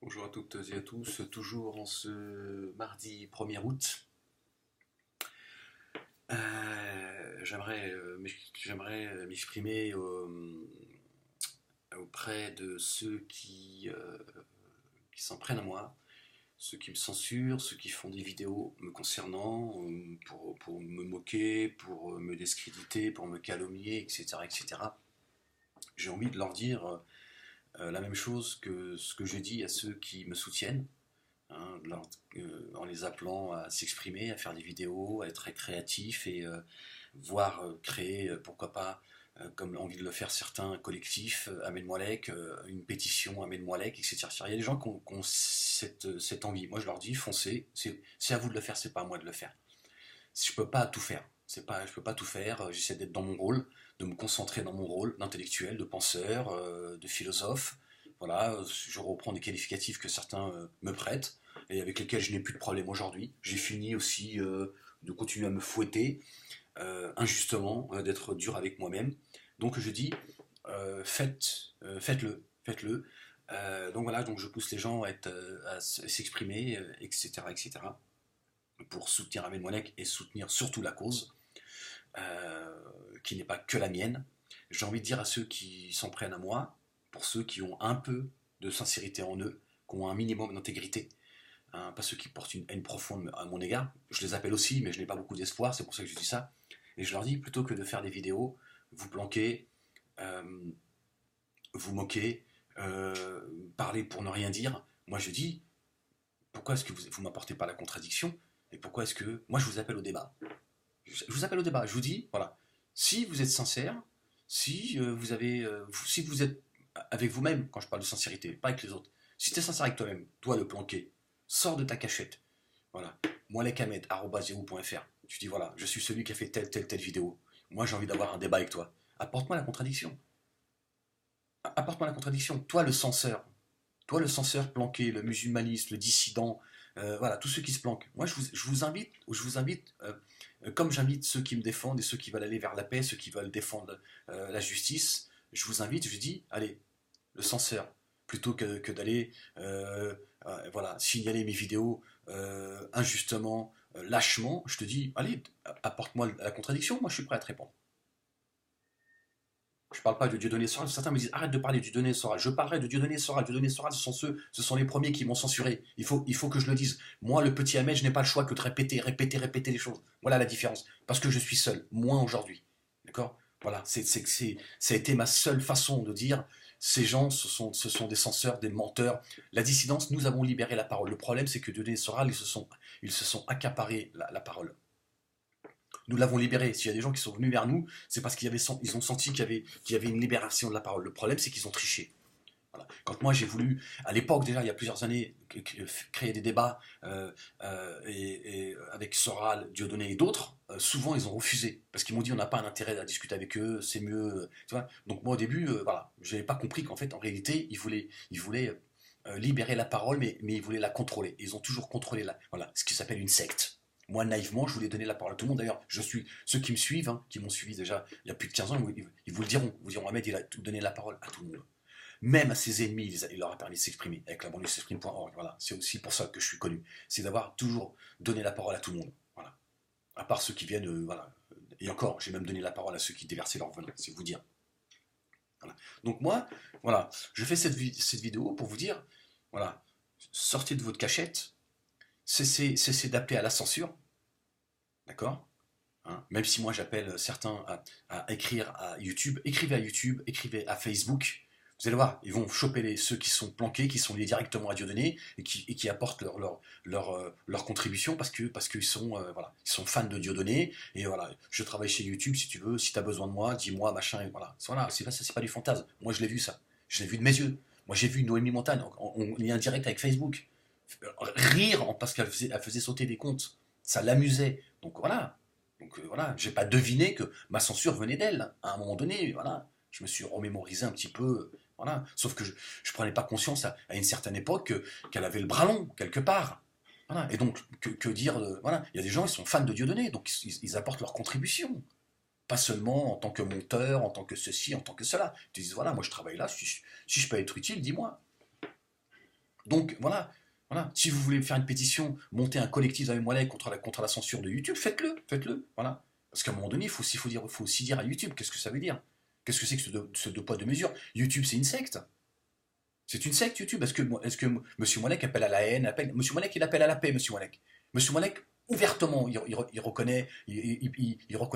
Bonjour à toutes et à tous, toujours en ce mardi 1er août. J'aimerais m'exprimer auprès de ceux qui s'en prennent à moi, ceux qui me censurent, ceux qui font des vidéos me concernant, pour me moquer, pour me discréditer, pour me calomnier, etc. etc. J'ai envie de leur dire la même chose que ce que je dis à ceux qui me soutiennent. Hein, en les appelant à s'exprimer, à faire des vidéos, à être très créatifs et voire créer, pourquoi pas, comme envie de le faire certains collectifs, Ahmed Moalek, une pétition Ahmed Moalek, etc. Il y a des gens qui ont cette envie. Moi je leur dis, foncez, c'est à vous de le faire, c'est pas à moi de le faire. Je peux pas tout faire. Je peux pas tout faire. J'essaie d'être dans mon rôle, de me concentrer dans mon rôle d'intellectuel, de penseur, de philosophe. Voilà, je reprends des qualificatifs que certains me prêtent et avec lesquels je n'ai plus de problème aujourd'hui. J'ai fini aussi de continuer à me fouetter injustement, d'être dur avec moi-même. Donc je dis, faites-le, faites-le. Donc voilà, donc je pousse les gens à s'exprimer, etc., etc., pour soutenir Ahmed Monek et soutenir surtout la cause, qui n'est pas que la mienne. J'ai envie de dire à ceux qui s'en prennent à moi, pour ceux qui ont un peu de sincérité en eux, qui ont un minimum d'intégrité, hein, pas ceux qui portent une haine profonde à mon égard, je les appelle aussi, mais je n'ai pas beaucoup d'espoir, c'est pour ça que je dis ça, et je leur dis, plutôt que de faire des vidéos, vous planquez, euh, vous moquez, parler pour ne rien dire, moi je dis, pourquoi est-ce que vous m'apportez pas la contradiction, et pourquoi est-ce que, moi je vous appelle au débat, je vous appelle au débat. Je vous dis, voilà, si vous êtes sincère, si vous êtes avec vous-même, quand je parle de sincérité, pas avec les autres, si tu es sincère avec toi-même, toi le planqué, sors de ta cachette. Voilà, moalekamed@yahoo.fr. Tu dis, voilà, je suis celui qui a fait telle vidéo. Moi, j'ai envie d'avoir un débat avec toi. Apporte-moi la contradiction. Apporte-moi la contradiction. Toi le censeur planqué, le musulmaniste, le dissident, voilà, tous ceux qui se planquent. Moi, je vous invite comme j'invite ceux qui me défendent et ceux qui veulent aller vers la paix, ceux qui veulent défendre la justice, je vous invite, je dis, allez, le censeur, plutôt que d'aller voilà, signaler mes vidéos injustement, lâchement, je te dis, allez, apporte-moi la contradiction, moi je suis prêt à te répondre. Je parle pas de Dieudonné Soral. Certains me disent arrête de parler de Dieudonné Soral. Je parlerai de Dieudonné Soral. Dieudonné Soral, ce sont les premiers qui m'ont censuré. Il faut que je le dise. Moi, le petit Ahmed, je n'ai pas le choix que de répéter les choses. Voilà la différence. Parce que je suis seul, moins aujourd'hui. D'accord. Voilà, ça a été ma seule façon de dire ces gens, ce sont des censeurs, des menteurs. La dissidence, nous avons libéré la parole. Le problème, c'est que Dieudonné Soral, ils se sont accaparés la parole. Nous l'avons libéré. S'il y a des gens qui sont venus vers nous, c'est parce ils ont senti qu'il y avait une libération de la parole. Le problème, c'est qu'ils ont triché. Voilà. Quand moi j'ai voulu, à l'époque déjà, il y a plusieurs années, créer des débats avec Soral, Dieudonné et d'autres, souvent ils ont refusé parce qu'ils m'ont dit on n'a pas un intérêt à discuter avec eux, c'est mieux. Tu vois. Donc moi au début, voilà, je n'avais pas compris qu'en fait en réalité ils voulaient libérer la parole, mais ils voulaient la contrôler. Ils ont toujours contrôlé voilà, ce qui s'appelle une secte. Moi, naïvement, je voulais donner la parole à tout le monde. D'ailleurs, ceux qui me suivent, hein, qui m'ont suivi déjà il y a plus de 15 ans, ils vous le diront. Ils vous diront, Ahmed, il a donné la parole à tout le monde. Même à ses ennemis, il leur a permis de s'exprimer avec la banlieue Voilà, c'est aussi pour ça que je suis connu. C'est d'avoir toujours donné la parole à tout le monde. Voilà. À part ceux qui viennent, voilà. Et encore, j'ai même donné la parole à ceux qui déversaient leur venin, c'est vous dire. Voilà. Donc moi, voilà, je fais cette vidéo pour vous dire, voilà, sortez de votre cachette, cessez d'appeler à la censure, d'accord, hein. Même si moi j'appelle certains à écrire à YouTube, écrivez à Facebook. Vous allez voir, ils vont choper ceux qui sont planqués, qui sont liés directement à Dieudonné et qui apportent leur contribution parce qu'ils sont, voilà, ils sont fans de Dieudonné. Et voilà, je travaille chez YouTube si tu veux, si tu as besoin de moi, dis-moi, machin. Et voilà, c'est pas du fantasme. Moi je l'ai vu ça. Je l'ai vu de mes yeux. Moi j'ai vu Noémie Montagne en lien direct avec Facebook. Rire parce elle faisait sauter des comptes. Ça l'amusait. Donc voilà, voilà, j'ai pas deviné que ma censure venait d'elle. À un moment donné, voilà, je me suis remémorisé un petit peu, voilà. Sauf que je prenais pas conscience à une certaine époque qu'elle avait le bras long quelque part. Voilà. Et donc que dire, voilà, il y a des gens qui sont fans de Dieudonné, donc ils apportent leur contribution. Pas seulement en tant que monteur, en tant que ceci, en tant que cela. Ils disent voilà, moi je travaille là, si je peux être utile, dis-moi. Donc voilà, voilà. Si vous voulez faire une pétition, monter un collectif avec Moalek contre la censure de YouTube, faites-le, faites-le, voilà. Parce qu'à un moment donné, faut aussi dire à YouTube qu'est-ce que ça veut dire. Qu'est-ce que c'est que ce deux poids, deux mesures? YouTube, c'est une secte. C'est une secte, YouTube. Est-ce que M. Moalek appelle à la haine, M. Moalek, il appelle à la paix, M. Moalek. M. Moalek, ouvertement, il reconnaît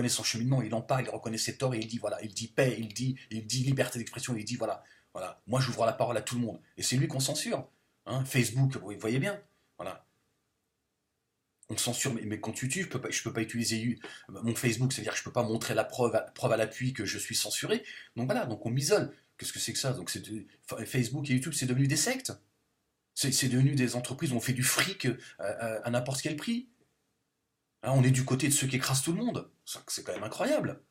son cheminement, il en parle, il reconnaît ses torts, et il dit, voilà, il dit paix, il dit liberté d'expression, il dit, voilà, voilà, moi j'ouvre la parole à tout le monde. Et c'est lui qu'on censure. Hein, Facebook, vous voyez bien, voilà. On censure mes comptes YouTube, je peux pas utiliser mon Facebook, c'est-à-dire que je peux pas montrer la preuve à l'appui que je suis censuré. Donc voilà, donc on m'isole. Qu'est-ce que c'est que ça? Donc Facebook et YouTube, c'est devenu des sectes. C'est devenu des entreprises où on fait du fric à n'importe quel prix. Hein, on est du côté de ceux qui écrasent tout le monde. C'est quand même incroyable.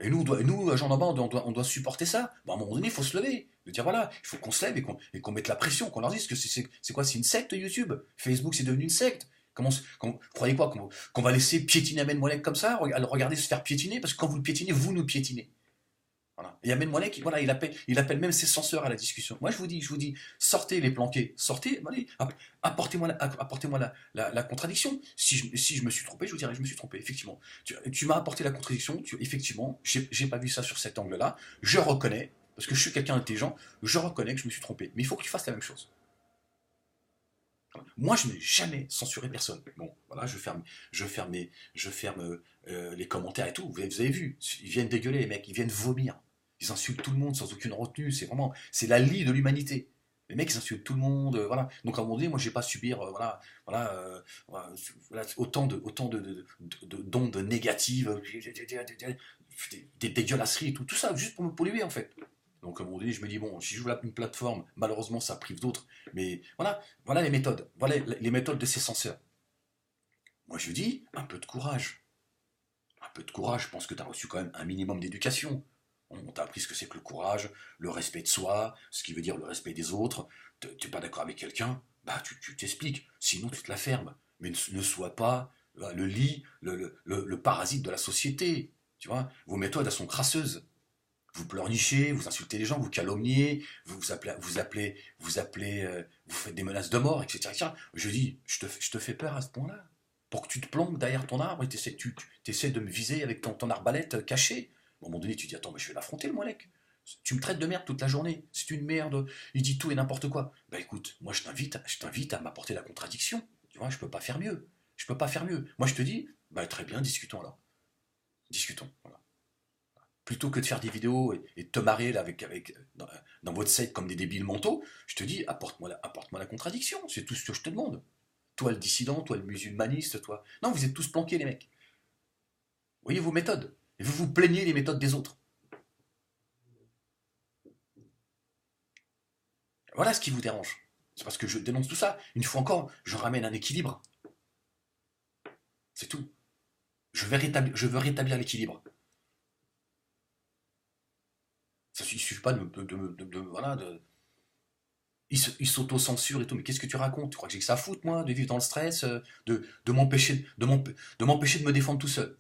Et nous, Jean Lambert, on doit supporter ça. Bon, à un moment donné, il faut se lever. De dire voilà, il faut qu'on se lève et qu'on mette la pression, qu'on leur dise que c'est quoi? C'est une secte YouTube. Facebook, c'est devenu une secte. Vous croyez quoi? Qu'on va laisser piétiner Amen Moalek comme ça? Regardez se faire piétiner? Parce que quand vous le piétinez, vous nous piétinez. Voilà. Et Amen Moalek, voilà, il appelle même ses censeurs à la discussion. Moi, je vous dis, sortez les planqués, sortez, allez, apportez-moi la contradiction. Si je me suis trompé, je vous dirais, je me suis trompé, effectivement. Tu m'as apporté la contradiction, effectivement, j'ai pas vu ça sur cet angle-là, je reconnais, parce que je suis quelqu'un d'intelligent, je reconnais que je me suis trompé. Mais il faut que tu fasses la même chose. Moi, je n'ai jamais censuré personne. Bon, voilà, je ferme les commentaires et tout. Vous avez vu, ils viennent dégueuler, les mecs, ils viennent vomir. Ils insultent tout le monde sans aucune retenue. C'est la lie de l'humanité. Les mecs, ils insultent tout le monde, voilà. Donc à un moment donné, moi, j'ai pas à subir, voilà, voilà, d'ondes négatives, des dégueulasseries et tout ça, juste pour me polluer en fait. Donc à un moment donné, je me dis, bon, si je joue une plateforme, malheureusement, ça prive d'autres. Mais voilà, voilà les méthodes. Voilà les méthodes de ces censeurs. Moi, je dis, un peu de courage. Un peu de courage, je pense que tu as reçu quand même un minimum d'éducation. On t'a appris ce que c'est que le courage, le respect de soi, ce qui veut dire le respect des autres. Tu n'es pas d'accord avec quelqu'un, bah tu t'expliques. Sinon, tu te la fermes. Mais ne sois pas le lit, le parasite de la société. Tu vois, vos méthodes, elles sont crasseuses. Vous pleurnichez, vous insultez les gens, vous calomniez, vous faites des menaces de mort, etc. etc. Je dis, je te fais peur à ce point-là. Pour que tu te planques derrière ton arbre et tu essaies de me viser avec ton arbalète cachée. À un moment donné, tu dis, attends, mais je vais l'affronter, le Moalek. Tu me traites de merde toute la journée. C'est une merde. Il dit tout et n'importe quoi. Bah écoute, moi je t'invite à m'apporter la contradiction. Tu vois, je peux pas faire mieux. Je peux pas faire mieux. Moi je te dis, bah très bien, discutons alors. Discutons. Voilà. Plutôt que de faire des vidéos et de te marrer là, dans votre set comme des débiles mentaux, je te dis, apporte-moi la contradiction, c'est tout ce que je te demande. Toi le dissident, toi le musulmaniste, toi. Non, vous êtes tous planqués, les mecs. Voyez vos méthodes. Et vous vous plaignez des méthodes des autres. Voilà ce qui vous dérange. C'est parce que je dénonce tout ça. Une fois encore, je ramène un équilibre. C'est tout. Je veux rétablir l'équilibre. Ça ne suffit pas voilà, il s'auto-censure et tout, mais qu'est-ce que tu racontes? Tu crois que j'ai que ça à foutre, moi, de vivre dans le stress, de m'empêcher de me défendre tout seul?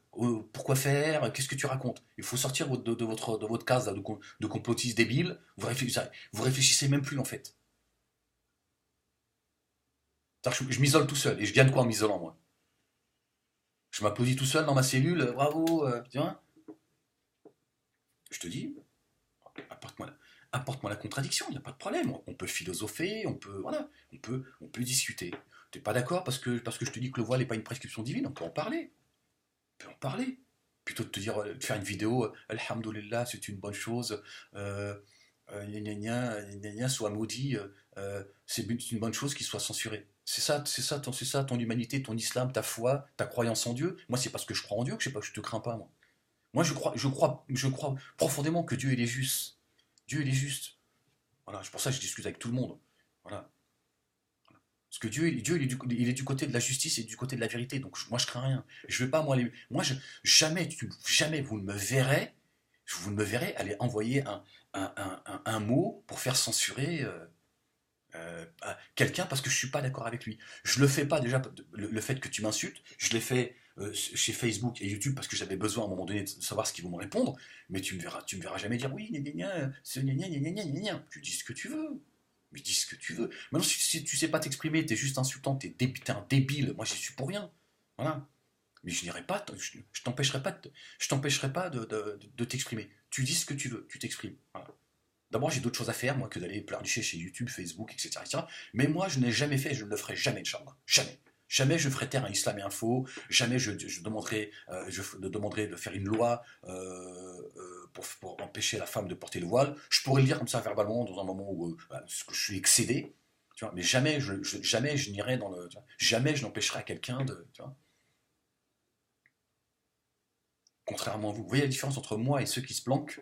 Pourquoi faire? Qu'est-ce que tu racontes? Il faut sortir de votre case là, de complotiste débile. Vous réfléchissez même plus, en fait. Je m'isole tout seul, et je gagne quoi en m'isolant, moi? Je m'applaudis tout seul dans ma cellule, bravo, tu vois? Je te dis, apporte-moi apporte-moi la contradiction, il n'y a pas de problème. On peut philosopher, voilà, on peut discuter. Tu n'es pas d'accord parce que je te dis que le voile n'est pas une prescription divine, on peut en parler. On peut en parler. Plutôt de te dire, de faire une vidéo, Alhamdulillah, c'est une bonne chose, gna gna gna gna, soit maudit, c'est une bonne chose qu'il soit censuré. C'est ça ton humanité, ton islam, ta foi, ta croyance en Dieu. Moi, c'est parce que je crois en Dieu que je sais pas que je te crains pas, moi. Moi, je crois profondément que Dieu, il est juste. Dieu, il est juste. Voilà, c'est pour ça que je discute avec tout le monde. Voilà. Parce que Dieu il est du côté de la justice et du côté de la vérité. Donc moi, je crains rien. Je vais pas, moi, jamais vous ne me verrez aller envoyer un mot pour faire censurer quelqu'un parce que je suis pas d'accord avec lui. Je le fais pas déjà, le fait que tu m'insultes, je l'ai fait chez Facebook et YouTube parce que j'avais besoin à un moment donné de savoir ce qu'ils vont me répondre, mais tu me verras jamais dire oui, gna gna gna, c'est gna gna gna gna gna gna. Tu dis ce que tu veux. Mais dis ce que tu veux. Maintenant, si tu sais pas t'exprimer, t'es juste insultant, t'es un débile, moi j'y suis pour rien. Voilà. Mais je n'irai pas, je t'empêcherai pas, je t'empêcherai pas de t'exprimer. Tu dis ce que tu veux, tu t'exprimes. Voilà. D'abord, j'ai d'autres choses à faire, moi, que d'aller pleurnicher chez YouTube, Facebook, etc., etc. Mais moi, je n'ai jamais fait, je ne le ferai jamais, Inch'Allah. Jamais. Jamais je ferai taire un Islam et Info, jamais je demanderai de faire une loi pour empêcher la femme de porter le voile. Je pourrais le dire comme ça verbalement dans un moment où je suis excédé, tu vois, mais jamais je n'irai dans le. Tu vois, jamais je n'empêcherai quelqu'un de. Tu vois, contrairement à vous. Vous voyez la différence entre moi et ceux qui se planquent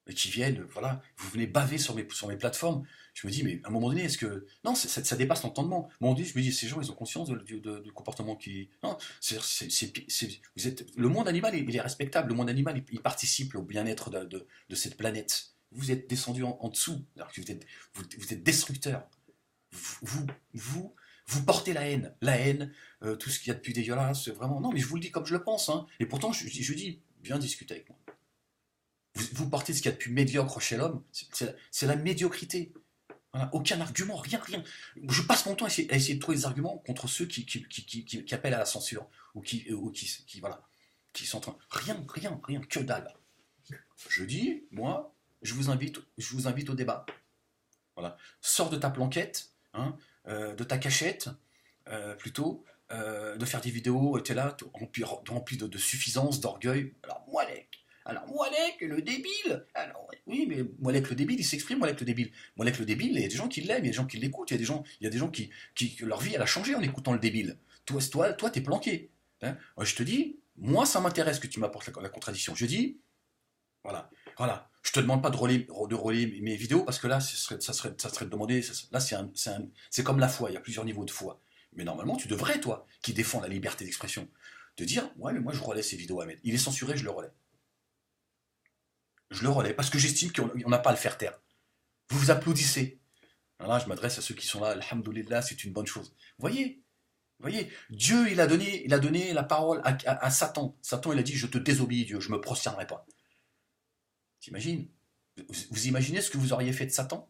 et qui viennent, voilà, vous venez baver sur mes plateformes. Je me dis, mais à un moment donné, est-ce que. Non, ça dépasse l'entendement. À un moment donné, je me dis, ces gens, ils ont conscience du comportement qui. Non, vous êtes, le monde animal, il est respectable. Le monde animal, il participe au bien-être de cette planète. Vous êtes descendu en dessous, alors que vous êtes destructeur. Vous, vous, vous portez la haine. La haine, tout ce qu'il y a de plus dégueulasse, c'est vraiment. Non, mais je vous le dis comme je le pense. Hein. Et pourtant, je dis, viens discuter avec moi. Vous portez ce qu'il y a de plus médiocre chez l'homme, c'est la médiocrité. Voilà, aucun argument, rien, rien. Je passe mon temps à essayer de trouver des arguments contre ceux qui appellent à la censure, voilà, qui sont en train. Rien, rien, rien, que dalle. Je dis, moi, je vous invite au débat. Voilà. Sors de ta planquette, hein, de ta cachette, plutôt, de faire des vidéos, tu es là, rempli de suffisance, d'orgueil. Alors Moalek, le débile. Alors oui, mais Moalek le débile, il s'exprime, Moalek le débile. Moalek le débile, il y a des gens qui l'aiment, il y a des gens qui l'écoutent, il y a des gens qui leur vie elle a changé en écoutant le débile. Toi, t'es planqué. Hein. Moi, je te dis, moi, ça m'intéresse que tu m'apportes la contradiction. Je dis, voilà, voilà. Je te demande pas de relayer mes vidéos parce que là, ça serait de demander. Là, c'est comme la foi. Il y a plusieurs niveaux de foi. Mais normalement, tu devrais, toi, qui défends la liberté d'expression, te dire, ouais, mais moi, je relaie ces vidéos à mettre. Il est censuré, je le relaie. Je le relaie parce que j'estime qu'on n'a pas à le faire taire. Vous vous applaudissez. Là, je m'adresse à ceux qui sont là. Alhamdoulilah, c'est une bonne chose. Vous voyez, Dieu, il a donné la parole à Satan. Satan, il a dit, je te désobéis, Dieu, je me prosternerai pas. T'imagines vous imaginez ce que vous auriez fait de Satan?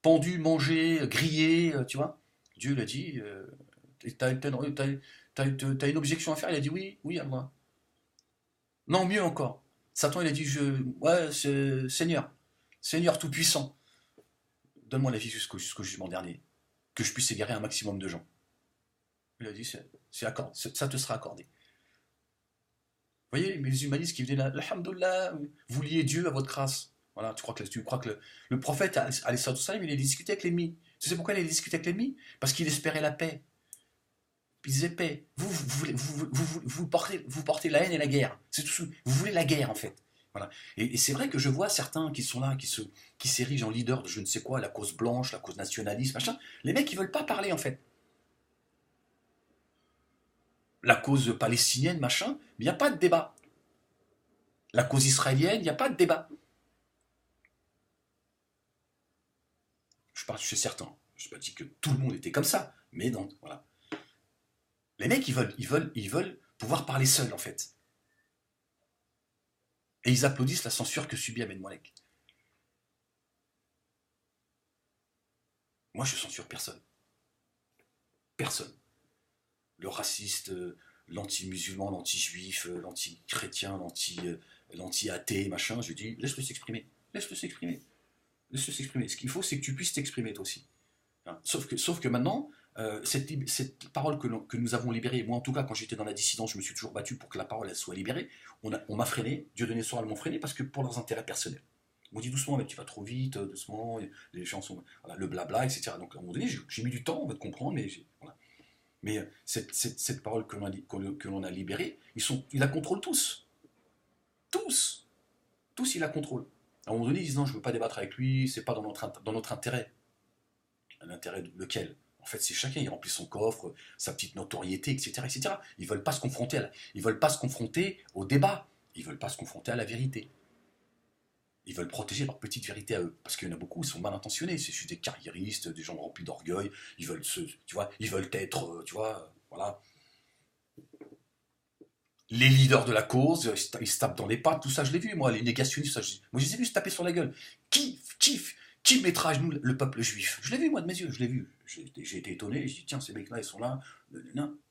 Pendu, mangé, grillé, tu vois? Dieu l'a dit, t'as une objection à faire? Il a dit oui, oui, à moi. Non, mieux encore. Satan, il a dit, ouais, Seigneur, Seigneur tout-puissant, donne-moi la vie jusqu'au jugement dernier, que je puisse égarer un maximum de gens. Il a dit, ça te sera accordé. Vous voyez, les humanistes qui venaient là, Alhamdoulilah, vous liez Dieu à votre grâce. Voilà, tu crois que le prophète, alayhi salam, il a discuté avec l'ennemi. Tu sais pourquoi il a discuté avec l'ennemi? Parce qu'il espérait la paix. Il disait paix. Vous portez la haine et la guerre. C'est tout. Vous voulez la guerre, en fait. Voilà. Et c'est vrai que je vois certains qui sont là, qui s'érigent en leader de je ne sais quoi, la cause blanche, la cause nationaliste, machin. Les mecs, ils veulent pas parler, en fait. La cause palestinienne, machin, il n'y a pas de débat. La cause israélienne, il n'y a pas de débat. Je parle chez certains. Je n'ai pas dit que tout le monde était comme ça, mais donc, voilà. Les mecs, ils veulent pouvoir parler seuls, en fait. Et ils applaudissent la censure que subit Ahmed Moalek. Moi, je censure personne. Personne. Le raciste, l'anti-musulman, l'anti-juif, l'anti-chrétien, l'anti-athée, machin, je dis, laisse-le s'exprimer. Laisse-le s'exprimer. Laisse-le s'exprimer. Ce qu'il faut, c'est que tu puisses t'exprimer, toi aussi. Hein. Sauf que maintenant, cette parole que nous avons libérée, moi en tout cas, quand j'étais dans la dissidence, je me suis toujours battu pour que la parole elle soit libérée. On m'a freiné, Dieu donné soir, elles m'ont freiné parce que pour leurs intérêts personnels. On dit doucement, mais tu vas trop vite, doucement, les gens sont. Voilà, le blabla, etc. Donc à un moment donné, j'ai mis du temps, on va te comprendre, mais. Voilà. Mais cette parole que l'on a libérée, ils la contrôlent tous. Tous. Tous, ils la contrôlent. À un moment donné, ils disent non, je ne veux pas débattre avec lui, c'est pas dans notre intérêt. L'intérêt de lequel? En fait, c'est chacun, il remplit son coffre, sa petite notoriété, etc., etc. Ils veulent pas se confronter ils veulent pas se confronter au débat. Ils veulent pas se confronter à la vérité. Ils veulent protéger leur petite vérité à eux. Parce qu'il y en a beaucoup, ils sont mal intentionnés. C'est juste des carriéristes, des gens remplis d'orgueil. Ils veulent ils veulent être, tu vois, voilà. les leaders de la cause, ils se tapent dans les pattes, tout ça, je l'ai vu, moi, les négationnistes, moi, je les ai vus se taper sur la gueule. Qui mettra à genoux le peuple juif? Je l'ai vu, moi, de mes yeux, je l'ai vu. J'ai été étonné, j'ai dit, tiens, ces mecs-là, ils sont là.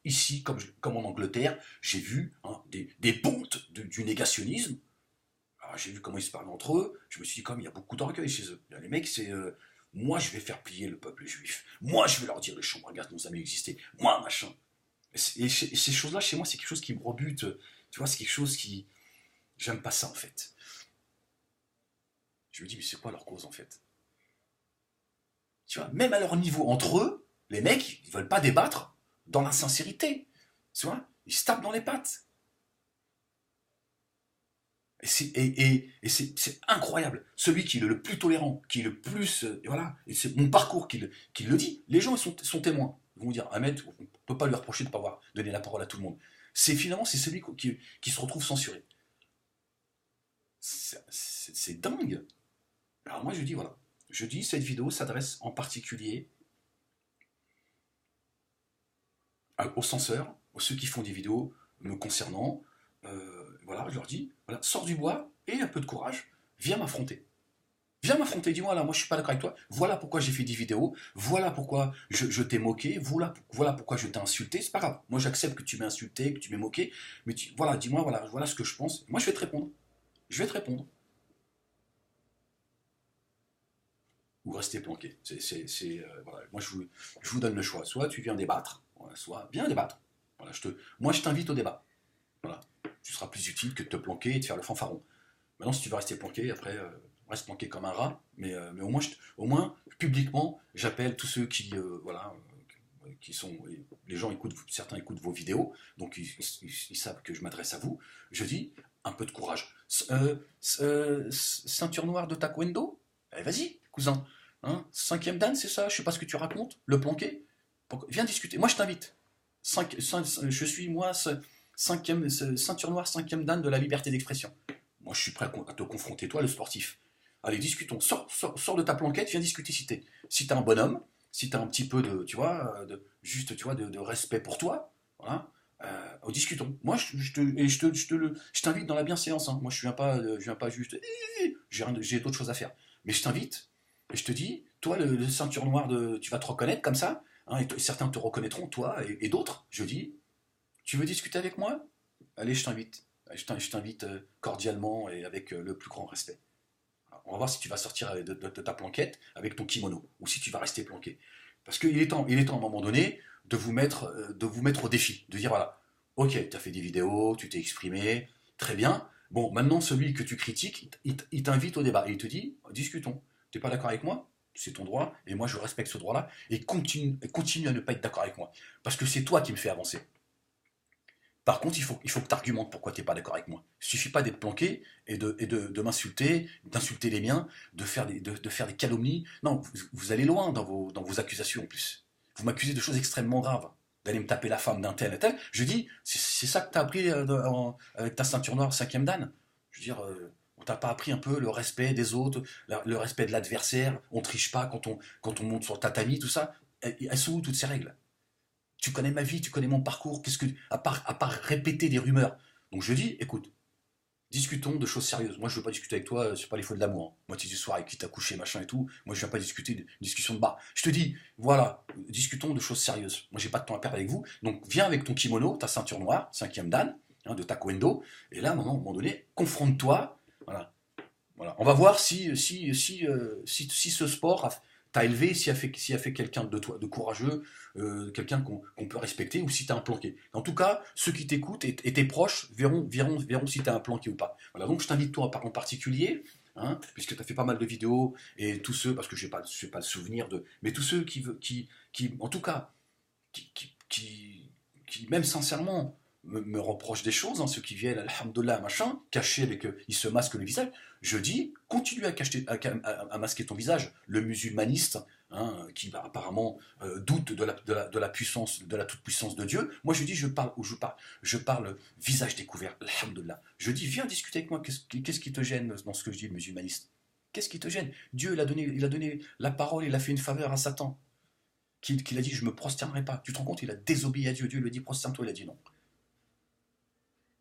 Ici, comme en Angleterre, j'ai vu hein, des pontes du négationnisme. Alors, j'ai vu comment ils se parlent entre eux. Je me suis dit, comme il y a beaucoup d'orgueil chez eux. Les mecs, c'est. Moi, je vais faire plier le peuple juif. Moi, je vais leur dire, les chambres à gaz n'ont jamais existé. Moi, machin. Et ces choses-là, chez moi, c'est quelque chose qui me rebute. Tu vois, c'est quelque chose qui. J'aime pas ça, en fait. Je me dis, mais c'est quoi leur cause, en fait? Tu vois, même à leur niveau, entre eux, les mecs, ils veulent pas débattre dans la sincérité. Tu vois, ils se tapent dans les pattes. Et c'est incroyable. Celui qui est le plus tolérant, qui est le plus. Voilà, et c'est mon parcours qui le dit. Les gens sont témoins. Ils vont dire Ahmed, on ne peut pas lui reprocher de ne pas avoir donné la parole à tout le monde. C'est celui qui se retrouve censuré. C'est dingue. Alors moi je dis voilà. Je dis cette vidéo s'adresse en particulier aux censeurs, aux ceux qui font des vidéos me concernant. Voilà, je leur dis voilà, sors du bois et un peu de courage, viens m'affronter. Viens m'affronter, dis-moi là, moi je suis pas d'accord avec toi, voilà pourquoi j'ai fait des vidéos, voilà pourquoi je t'ai moqué, voilà pourquoi je t'ai insulté, c'est pas grave. Moi j'accepte que tu m'aies insulté, que tu m'aies moqué, mais voilà, dis-moi, voilà ce que je pense. Moi je vais te répondre. Je vais te répondre. Ou rester planqué. Voilà. Moi je vous donne le choix. Soit tu viens débattre, voilà, soit viens débattre. Voilà, moi je t'invite au débat. Voilà. Tu seras plus utile que de te planquer et de faire le fanfaron. Maintenant, si tu veux rester planqué, après, reste planqué comme un rat. Mais au moins, publiquement, j'appelle tous ceux qui, voilà, qui sont. Les gens écoutent, certains écoutent vos vidéos, donc ils savent que je m'adresse à vous. Je dis, un peu de courage. Ceinture noire de taekwondo. Allez, vas-y, cousin. Hein, cinquième dan, c'est ça? Je sais pas ce que tu racontes. Le planqué. Viens discuter. Moi, je t'invite. Je suis moi cinquième, ceinture noire, cinquième dan de la liberté d'expression. Moi, je suis prêt à te confronter, toi, le sportif. Allez, discutons. Sors de ta planquette, viens discuter si t'es un bonhomme, si t'as un petit peu de, tu vois, juste, tu vois, de respect pour toi. Voilà. Discutons. Moi, je t'invite dans la bienséance. Hein. Moi, je viens pas juste. J'ai d'autres choses à faire. Mais je t'invite et je te dis, toi, le ceinture noire tu vas te reconnaître comme ça. Hein, et certains te reconnaîtront, toi et d'autres. Je dis, tu veux discuter avec moi? Allez, je t'invite. Je t'invite cordialement et avec le plus grand respect. On va voir si tu vas sortir de ta planquette avec ton kimono ou si tu vas rester planqué. Parce qu'il est temps à un moment donné de vous mettre au défi, de dire voilà, ok, tu as fait des vidéos, tu t'es exprimé, très bien. Bon, maintenant celui que tu critiques, il t'invite au débat et il te dit discutons. Tu n'es pas d'accord avec moi? C'est ton droit et moi je respecte ce droit-là et continue à ne pas être d'accord avec moi. Parce que c'est toi qui me fais avancer. Par contre, il faut que tu argumentes pourquoi tu n'es pas d'accord avec moi. Il ne suffit pas d'être planqué et de m'insulter, d'insulter les miens, de faire des calomnies. Non, vous allez loin dans vos accusations en plus. Vous m'accusez de choses extrêmement graves. D'aller me taper la femme d'un tel et tel. Je dis, c'est ça que tu as appris avec ta ceinture noire cinquième dan. Je veux dire, on t'a pas appris un peu le respect des autres, le respect de l'adversaire. On triche pas quand on monte sur le tatami, tout ça. Elles sont où toutes ces règles? Tu connais ma vie, tu connais mon parcours, à part répéter des rumeurs. Donc je dis, écoute, discutons de choses sérieuses. Moi, je veux pas discuter avec toi sur pas les feux de l'amour. Hein. Moitié du soir, avec qui t'as couché, machin et tout. Moi, je viens pas discuter de discussion de bar. Je te dis, voilà, discutons de choses sérieuses. Moi, j'ai pas de temps à perdre avec vous. Donc, viens avec ton kimono, ta ceinture noire, cinquième dan, hein, de taekwondo. Et là, à un moment donné, confronte-toi. Voilà. Voilà. On va voir si ce sport t'a élevé, s'il a fait quelqu'un de toi, de courageux, quelqu'un qu'on peut respecter, ou si t'as un planqué. En tout cas, ceux qui t'écoutent et tes proches verront si t'as un planqué ou pas. Voilà, donc je t'invite toi en particulier, hein, puisque tu as fait pas mal de vidéos, et tous ceux, parce que je n'ai pas le souvenir de... Mais tous ceux en tout cas, qui même sincèrement, me reprochent des choses, hein, ceux qui viennent, alhamdoulilah, machin, cachés avec, ils se masquent le visage, je dis, continue à masquer ton visage. Le musulmaniste, hein, qui apparemment doute de la puissance, de la toute-puissance de Dieu, moi je dis, je parle visage découvert, alhamdoulilah. Je dis, viens discuter avec moi, qu'est-ce qui te gêne dans ce que je dis, le musulmaniste? Qu'est-ce qui te gêne? Dieu, il a donné la parole, il a fait une faveur à Satan, qu'il a dit, je me prosternerai pas. Tu te rends compte, il a désobéi à Dieu, Dieu lui a dit, prosterne-toi, il a dit non.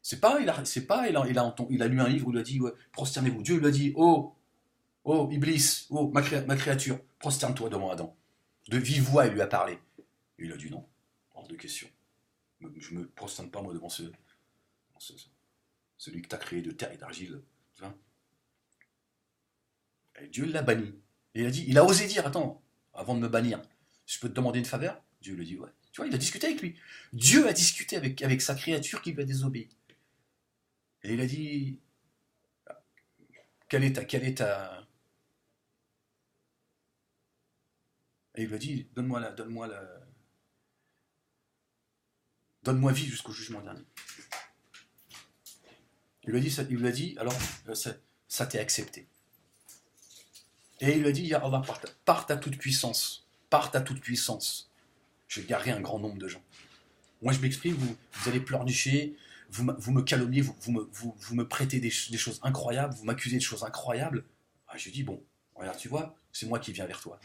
C'est pas, il a lu un livre où il a dit, ouais, prosternez-vous. Dieu lui a dit, oh, oh, Iblis, oh, ma créature, prosterne-toi devant Adam. De vive voix, il lui a parlé. Et il a dit non, hors de question. Je me prosterne pas, moi, devant ce- celui que tu as créé de terre et d'argile. Tu vois. Et Dieu l'a banni. Et il a osé dire, attends, avant de me bannir, je peux te demander une faveur? Dieu lui a dit, ouais. Tu vois, il a discuté avec lui. Dieu a discuté avec sa créature qui lui a désobéi. Et il a dit, quelle est ta... Et il lui a dit, donne-moi vie jusqu'au jugement dernier. Il lui a dit, alors, ça t'est accepté. Et il lui a dit, Ya Allah, par ta toute puissance, par ta toute puissance, je garerai un grand nombre de gens. Moi, je m'exprime, vous allez pleurnicher, vous me calomniez, vous me prêtez des choses incroyables, vous m'accusez de choses incroyables. Ah, je lui dis, bon, regarde, tu vois, c'est moi qui viens vers toi.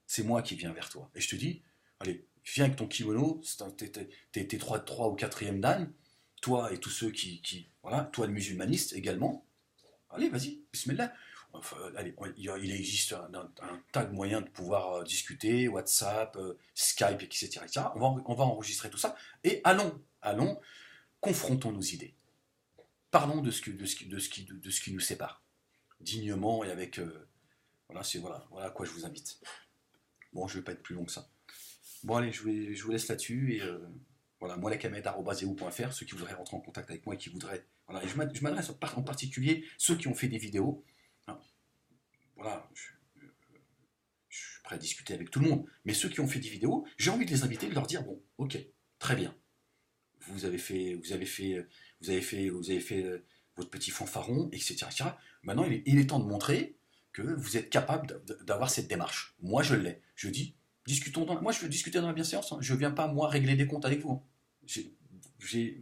C'est moi qui viens vers toi. Et je te dis, allez, viens avec ton kimono, t'es 3 ou 4e dan, toi et tous ceux voilà, toi le musulmaniste également, allez, vas-y, bismillah. Enfin, allez, il existe un tas de moyens de pouvoir discuter, WhatsApp, Skype, etc., etc. On va enregistrer tout ça et allons, confrontons nos idées. Parlons de ce qui nous sépare, dignement et avec. Voilà à quoi je vous invite. Bon, je ne vais pas être plus long que ça. Bon, allez, je vous laisse là-dessus et voilà, moi, lakamed@yahoo.fr, ceux qui voudraient rentrer en contact avec moi et qui voudraient. Voilà, et je m'adresse en particulier ceux qui ont fait des vidéos. Hein, voilà, je suis prêt à discuter avec tout le monde, mais ceux qui ont fait des vidéos, j'ai envie de les inviter, de leur dire bon, ok, très bien, vous avez fait votre petit fanfaron, etc., etc. Maintenant, il est temps de montrer que vous êtes capable d'avoir cette démarche. Moi, je l'ai. Je dis, moi, je veux discuter dans la bienséance. Hein. Je ne viens pas, moi, régler des comptes avec vous. Hein.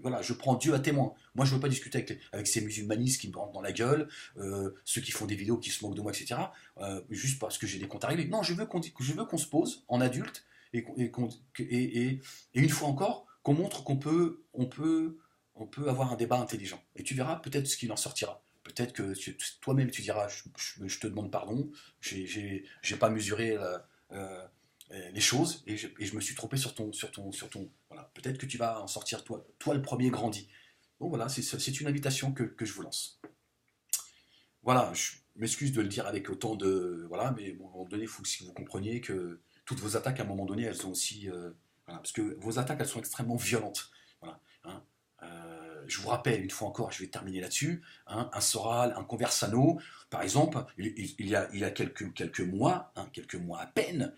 Voilà, je prends Dieu à témoin. Moi, je ne veux pas discuter avec ces musulmanistes qui me rentrent dans la gueule, ceux qui font des vidéos qui se moquent de moi, etc. Juste parce que j'ai des comptes à régler. Non, je veux qu'on se pose en adulte et une fois encore, qu'on montre on peut avoir un débat intelligent. Et tu verras peut-être ce qu'il en sortira. Peut-être que toi-même tu diras, je te demande pardon, j'ai pas mesuré euh, les choses et je me suis trompé voilà. Peut-être que tu vas en sortir toi le premier grandi. Donc voilà, c'est une invitation que je vous lance. Voilà, je m'excuse de le dire avec autant de voilà, mais bon, à un moment donné, il faut que vous compreniez que toutes vos attaques, à un moment donné, elles sont aussi voilà, parce que vos attaques, elles sont extrêmement violentes. Voilà, hein. Je vous rappelle une fois encore, je vais terminer là-dessus, hein, un Soral, un Conversano, par exemple, il y a quelques mois à peine,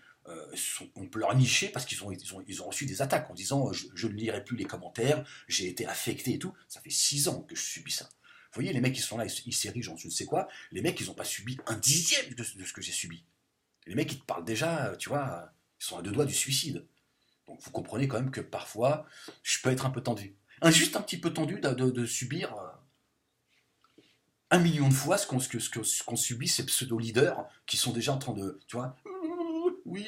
on peut leur nicher parce ils ont reçu des attaques en disant je ne lirai plus les commentaires, j'ai été affecté et tout. Ça fait 6 ans que je subis ça. Vous voyez, les mecs qui sont là, ils s'érigent en je ne sais quoi, les mecs ils n'ont pas subi un dixième de ce que j'ai subi. Les mecs ils te parlent déjà, tu vois, ils sont à 2 doigts du suicide. Donc vous comprenez quand même que parfois je peux être un peu tendu. Juste un petit peu tendu de subir 1 million de fois ce qu'on subit ces pseudo-leaders qui sont déjà en train de, tu vois, oui,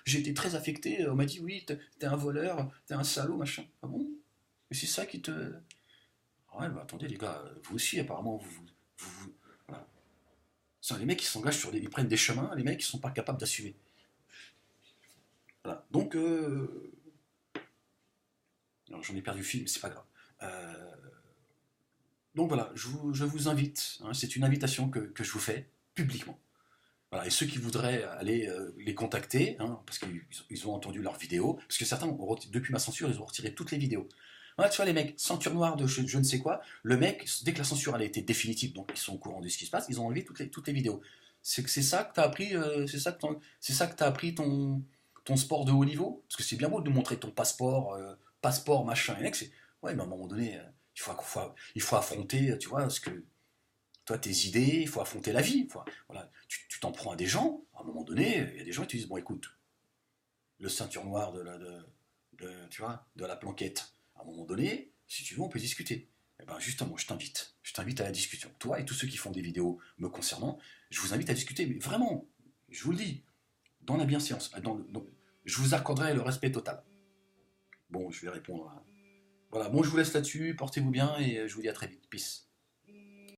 j'ai été très affecté, on m'a dit oui, t'es un voleur, t'es un salaud, machin. Ah bon? Et c'est ça qui te... Ah ouais, bah attendez les gars, vous aussi apparemment, voilà. Les mecs qui s'engagent ils prennent des chemins, les mecs qui sont pas capables d'assumer. Voilà. Donc, alors, j'en ai perdu le film, mais c'est pas grave. Euh, donc voilà, je vous invite, hein, c'est une invitation que je vous fais publiquement. Voilà, et ceux qui voudraient aller les contacter, hein, parce qu'ils ont entendu leurs vidéos, parce que certains, depuis ma censure, ils ont retiré toutes les vidéos. Ouais, tu vois, les mecs, ceinture noire de je ne sais quoi, le mec, dès que la censure elle a été définitive, donc ils sont au courant de ce qui se passe, ils ont enlevé toutes les vidéos. C'est ça que t'as appris, c'est ça que t'as appris ton sport de haut niveau? Parce que c'est bien beau de montrer ton passeport, machin, et mec, ouais, mais à un moment donné, il faut affronter, tu vois, toi, tes idées, il faut affronter la vie. Voilà, tu t'en prends à des gens, à un moment donné, il y a des gens qui te disent, bon écoute, le ceinture noire tu vois, de la planquette, à un moment donné, si tu veux, on peut discuter. Et ben justement, je t'invite à la discussion. Toi et tous ceux qui font des vidéos me concernant, je vous invite à discuter, mais vraiment, je vous le dis, dans la bienséance, je vous accorderai le respect total. Bon, je vais répondre Voilà, bon, je vous laisse là-dessus, portez-vous bien et je vous dis à très vite. Peace.